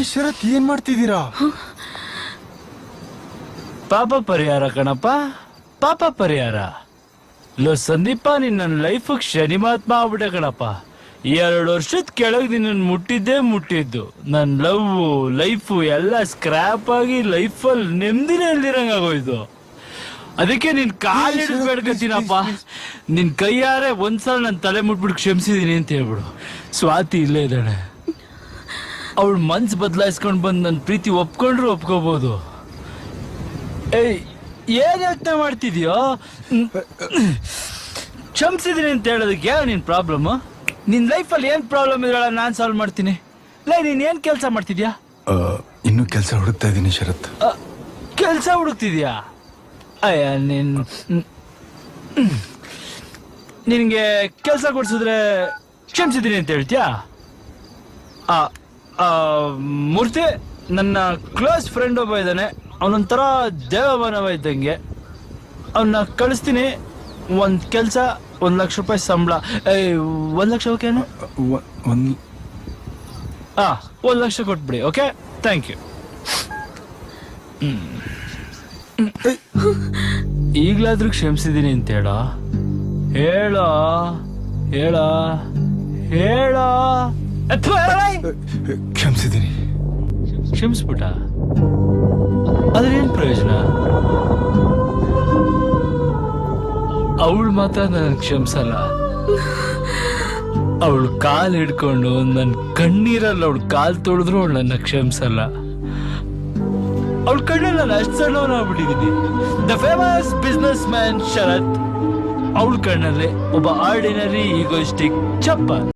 ಶರತ್ ಏನ್ ಮಾಡ್ತಿದ್ದೀರಾ? ಪಾಪ ಪರಿಹಾರ ಕಣಪ್ಪ, ಪಾಪ ಪರಿಹಾರ. ಲೋ ಸಂದೀಪ, ನೀನ್ ನನ್ನ ಲೈಫ್ ಶನಿ ಮಹಾತ್ಮ ಆಗ್ಬಿಟ್ಟೆ ಕಣಪ್ಪ. 2 ವರ್ಷದ ಕೆಳಗೆ ನಿನ್ನ ಮುಟ್ಟಿದ್ದು. ನನ್ನ ಲೈಫು ಎಲ್ಲ ಸ್ಕ್ರಾಪ್ ಆಗಿ ಲೈಫಲ್ಲಿ ನೆಮ್ಮದಿನೇ ಇಲ್ದಿರಂಗಾಗೋಯ್ತು. ಅದಕ್ಕೆ ನಿನ್ ಕಾಲ್ ಹಿಡಿದು ಬೇಡ್ಕತ್ತೀನಪ್ಪ, ನಿನ್ ಕೈಯಾರೆ ಒಂದ್ಸಲ ನನ್ನ ತಲೆ ಮುಟ್ಬಿಟ್ಟು ಕ್ಷಮಿಸಿದೀನಿ ಅಂತ ಹೇಳ್ಬಿಡು. ಸ್ವಾತಿ ಇಲ್ಲೇ ಇದ್ದಾಳೆ, ಅವಳು ಮನ್ಸು ಬದಲಾಯಿಸ್ಕೊಂಡು ಬಂದು ನನ್ನ ಪ್ರೀತಿ ಒಪ್ಕೊಂಡ್ರು ಒಪ್ಕೋಬಹುದು. ಏಯ್, ಏನ್ ಯೋಚನೆ ಮಾಡ್ತಿದ್ಯೋ? ಕ್ಷಮಿಸಿದೀನಿ ಅಂತ ಹೇಳೋದಕ್ಕೆ ಯಾವ ನಿನ್ ಪ್ರಾಬ್ಲಮ್? ನಿನ್ ಲೈಫಲ್ಲಿ ಏನ್ ಪ್ರಾಬ್ಲಮ್ ಇದ್ರಲ್ಲ, ನಾನ್ ಸಾಲ್ವ್ ಮಾಡ್ತೀನಿ. ನೀನ್ ಏನ್ ಕೆಲಸ ಮಾಡ್ತಿದ್ಯಾ? ಇನ್ನು ಕೆಲಸ ಹುಡುಕ್ತಾ ಇದ್ದೀನಿ ಶರತ್. ಕೆಲಸ ಹುಡುಕ್ತಿದ್ಯಾ? ಅಯ್ಯ, ನಿನ್ಗೆ ಕೆಲಸ ಕೊಡ್ಸಿದ್ರೆ ಕ್ಷಮಿಸಿದೀನಿ ಅಂತ ಹೇಳ್ತೀಯಾ? ಮೂರ್ತಿ, ನನ್ನ ಕ್ಲೋಸ್ ಫ್ರೆಂಡ್ ಒಬ್ಬ ಇದ್ದಾನೆ, ಅವನೊಂಥರ ದೇವಮಾನವ ಇದ್ದಂಗೆ. ಅವನ್ನ ಕಳಿಸ್ತೀನಿ. ಒಂದ್ ಕೆಲಸ, 1 ಲಕ್ಷ ರೂಪಾಯಿ ಸಂಬಳ. 1 ಲಕ್ಷ ಓಕೆನಾ? 1 ಲಕ್ಷ ಕೊಟ್ಬಿಡಿ. Okay, thank you. ಈಗ್ಲಾದ್ರೂ ಕ್ಷಮಿಸಿದೀನಿ ಅಂತ ಹೇಳೋ. ಹೇಳೋ. ಕ್ಷಮಿಸಿದ್ದೀನಿ. ಕ್ಷಮಿಸ್ಬಿಟ್ಟ, ಅದ್ರೇನ್ ಪ್ರಯೋಜನ? ಅವಳು ಮಾತ್ರ ನನ್ನ ಕ್ಷಮಿಸಲ್ಲ. ಅವಳು ಕಾಲ್ ಹಿಡ್ಕೊಂಡು ನನ್ನ ಕಣ್ಣೀರಲ್ಲಿ ಅವಳು ಕಾಲ್ ತೊಳೆದ್ರು ಅವಳು ನನ್ನ ಕ್ಷಮಿಸಲ್ಲ. ಅವಳ ಕಣ್ಣಲ್ಲಿ ನಾನು ಅಷ್ಟು ಸಣ್ಣವನಾಗ್ಬಿಟ್ಟಿದ್ದೀನಿ. ದ ಫೇಮಸ್ ಬಿಸ್ನೆಸ್ ಮ್ಯಾನ್ ಶರತ್ ಅವಳ ಕಣ್ಣಲ್ಲಿ ಒಬ್ಬ ಆರ್ಡಿನರಿ ಈಗೋಯಿಸ್ಟಿಕ್ ಚಪ್ಪ.